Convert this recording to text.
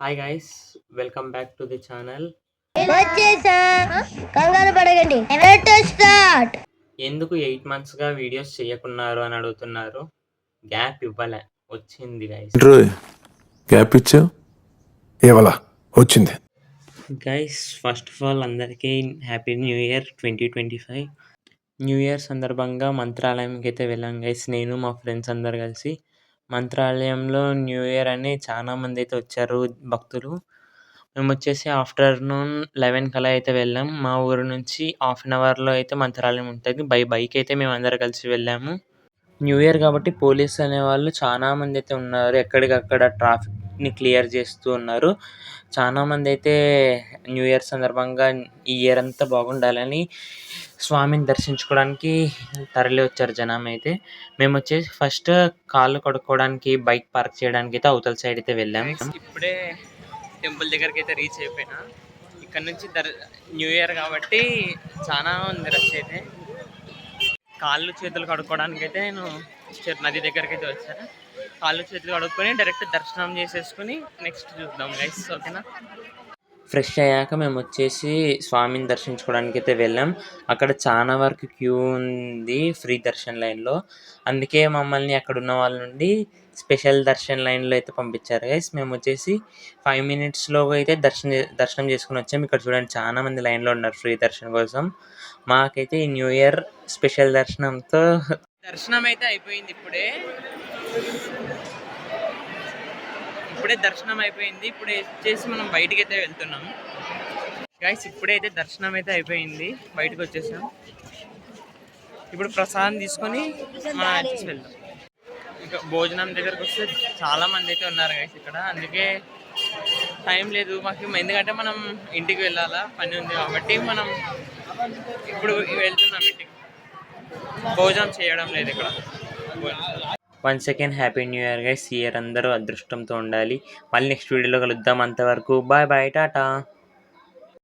Hi guys, welcome back to the channel. వచ్చేసా కంగారు పడకండి స్టార్ట్. ఎందుకు 8 మంత్స్గా వీడియోస్ చేయకున్నారు అని అడుగుతున్నారు. గ్యాప్ ఇవ్వలే, వచ్చింది గైస్. గ్యాప్ ఇచ్చా ఇవ్వలా వచ్చింది. గైస్, ఫస్ట్ ఆఫ్ ఆల్ అందరికీ happy new year 2025. New year సందర్భంగా మంత్రాలయంకి అయితే వెళ్ళాం గైస్. నేను మా ఫ్రెండ్స్ అందరు కలిసి మంత్రాలయంలో న్యూ ఇయర్ అని చాలా మంది అయితే వచ్చారు భక్తులు. మేము వచ్చేసి ఆఫ్టర్నూన్ 11 కల్లా అయితే వెళ్ళాం. మా ఊరు నుంచి హాఫ్ అన్ అవర్లో అయితే మంత్రాలయం ఉంటుంది. బైక్ అయితే మేము అందరు కలిసి వెళ్ళాము. న్యూ ఇయర్ కాబట్టి పోలీస్ అనేవాళ్ళు చాలా మంది అయితే ఉన్నారు. ఎక్కడికక్కడ ట్రాఫిక్ని క్లియర్ చేస్తూ ఉన్నారు. చాలా మంది అయితే న్యూ ఇయర్ సందర్భంగా ఈ ఇయర్ అంతా బాగుండాలని స్వామిని దర్శించుకోవడానికి తరలి వచ్చారు జనం అయితే. మేము వచ్చేసి ఫస్ట్ కాళ్ళు కడుక్కోవడానికి, బైక్ పార్క్ చేయడానికి అయితే అవతల సైడ్ అయితే వెళ్ళాము. ఇప్పుడే టెంపుల్ దగ్గరికి అయితే రీచ్ అయిపోయినా. ఇక్కడ నుంచి న్యూ ఇయర్ కాబట్టి చాలా ఉంది రష్ అయితే. కాళ్ళు చేతులు కడుక్కోవడానికి అయితే నేను నది దగ్గరికి అయితే వచ్చాను. కాళ్ళు చేతులు కడుక్కొని డైరెక్ట్ దర్శనం చేసేసుకుని నెక్స్ట్ చూద్దాం గైస్, ఓకేనా. ఫ్రెష్ అయ్యాక మేము వచ్చేసి స్వామిని దర్శించుకోవడానికి అయితే వెళ్ళాం. అక్కడ చాలా వరకు క్యూ ఉంది ఫ్రీ దర్శన్ లైన్లో. అందుకే మమ్మల్ని అక్కడ ఉన్న వాళ్ళ నుండి స్పెషల్ దర్శన్ లైన్లో అయితే పంపించారు గైస్. మేము వచ్చేసి 5 మినిట్స్లో అయితే దర్శనం చేసుకుని వచ్చాము. ఇక్కడ చూడండి చాలా మంది లైన్లో ఉన్నారు ఫ్రీ దర్శనం కోసం. మాకైతే ఈ న్యూ ఇయర్ స్పెషల్ దర్శనంతో దర్శనం అయితే అయిపోయింది. ఇప్పుడే దర్శనం అయిపోయింది. ఇప్పుడు వచ్చేసి మనం బయటికి అయితే వెళ్తున్నాం గైస్. ఇప్పుడైతే దర్శనం అయితే అయిపోయింది, బయటకు వచ్చేసాం. ఇప్పుడు ప్రసాదం తీసుకొని మనం వచ్చేసి వెళ్దాం. ఇంకా భోజనం దగ్గరకు వస్తే చాలా మంది అయితే ఉన్నారు గైస్ ఇక్కడ. అందుకే టైం లేదు మాకు, ఎందుకంటే మనం ఇంటికి వెళ్ళాలా, పని ఉంది కాబట్టి మనం ఇప్పుడు వెళ్తున్నాం ఇంటికి. భోజనం చేయడం లేదు ఇక్కడ. Once second happy new year guys. ఈ ఇయర్ అందరూ అదృష్టంతో ఉండాలి. మళ్ళీ నెక్స్ట్ వీడియోలో కలుద్దాం. అంతవరకు బాయ్ బాయ్, టాటా.